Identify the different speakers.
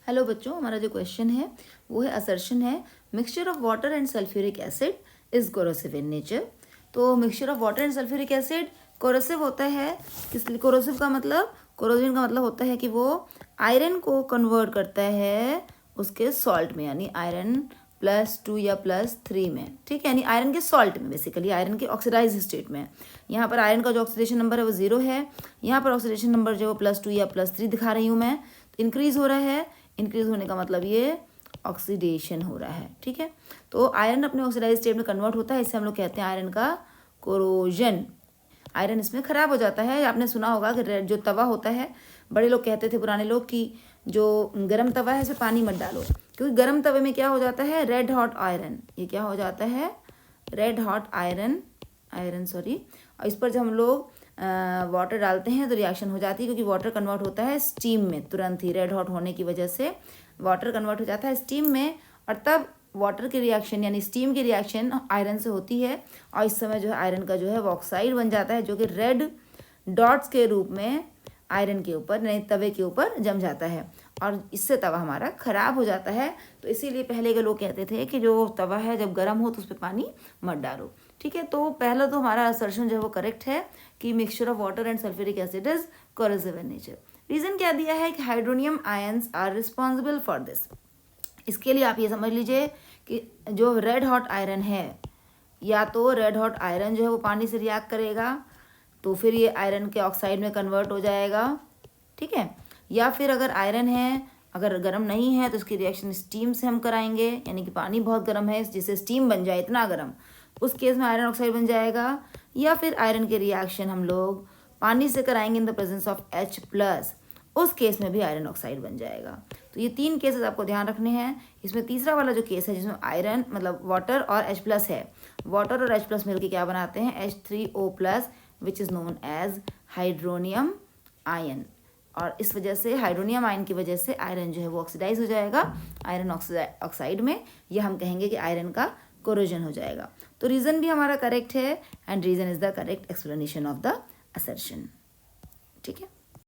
Speaker 1: Hello बच्चों, हमारा जो क्वेश्चन है वो है असर्शन है mixture of water and sulphuric acid is corrosive in nature. तो mixture of water and sulphuric acid corrosive होता है। इसलिए कोरोसिव का मतलब, कोरोजन का मतलब होता है कि वो आयरन को कन्वर्ट करता है उसके सॉल्ट में, यानी आयरन +2 या +3 में। ठीक है, यानी आयरन के सॉल्ट में, बेसिकली आयरन के ऑक्सीडाइज स्टेट में। यहाँ पर आयरन का जो ऑक्सीडेशन नंबर है वो 0 है। यहाँ पर ऑक्सीडेशन नंबर जो +2 या +3 दिखा रही हूँ मैं, तो इंक्रीज हो रहा है। इंक्रीज होने का मतलब ये ऑक्सीडेशन हो रहा है। ठीक है, तो आयरन अपने ऑक्सीडाइज स्टेट में कन्वर्ट होता है, इससे हम लोग कहते हैं आयरन का कोरोजन। आयरन इसमें खराब हो जाता है। आपने सुना होगा कि जो तवा होता है, बड़े लोग कहते थे पुराने लोग कि जो गर्म तवा है इसमें पानी मत डालो, क्योंकि गर्म तवे में क्या हो जाता है, रेड हॉट आयरन, ये क्या हो जाता है, रेड हॉट आयरन सॉरी। और इस पर जब हम लोग वाटर डालते हैं तो रिएक्शन हो जाती है, क्योंकि वाटर कन्वर्ट होता है स्टीम में तुरंत ही। रेड हॉट होने की वजह से वाटर कन्वर्ट हो जाता है स्टीम में, और तब वाटर की रिएक्शन यानी स्टीम की रिएक्शन आयरन से होती है, और इस समय जो है आयरन का जो है वो ऑक्साइड बन जाता है, जो कि रेड डॉट्स के रूप में आयरन के ऊपर यानी तवे के ऊपर जम जाता है, और इससे तवा हमारा ख़राब हो जाता है। तो इसीलिए पहले के लोग कहते थे कि जो तवा है जब गर्म हो तो उस पर पानी मत डालो। ठीक है, तो पहला तो हमारा असर्शन जो है वो करेक्ट है कि mixture of water and sulphuric acid is corrosive in nature. Reason क्या दिया है कि hydronium ions are responsible for this. इसके लिए आप ये समझ लीजिए कि जो रेड हॉट आयरन है, या तो रेड हॉट आयरन जो है वो पानी से रिएक्ट करेगा तो फिर ये आयरन के ऑक्साइड में कन्वर्ट हो जाएगा। ठीक है, या फिर अगर आयरन है, अगर गर्म नहीं है तो इसकी रिएक्शन स्टीम से हम कराएंगे, यानी कि पानी बहुत गर्म है जिससे स्टीम बन जाए इतना गर्म, उस केस में आयरन ऑक्साइड बन जाएगा। या फिर आयरन के रिएक्शन हम लोग पानी से कराएंगे in the presence of H+, उस केस में भी आयरन ऑक्साइड बन जाएगा। तो ये 3 केसेस आपको ध्यान रखने हैं। इसमें तीसरा वाला जो केस है जिसमें आयरन मतलब वाटर और H+ है, वाटर और H+ मिलकर क्या बनाते हैं, H3O+, which is known as hydronium ion. और इस वजह से हाइड्रोनियम आयन की वजह से आयरन जो है वो ऑक्सीडाइज हो जाएगा आयरन ऑक्साइड में, या हम कहेंगे कि आयरन का कोरोजन हो जाएगा। तो रीज़न भी हमारा करेक्ट है, and reason is the correct explanation of the assertion. ठीक है।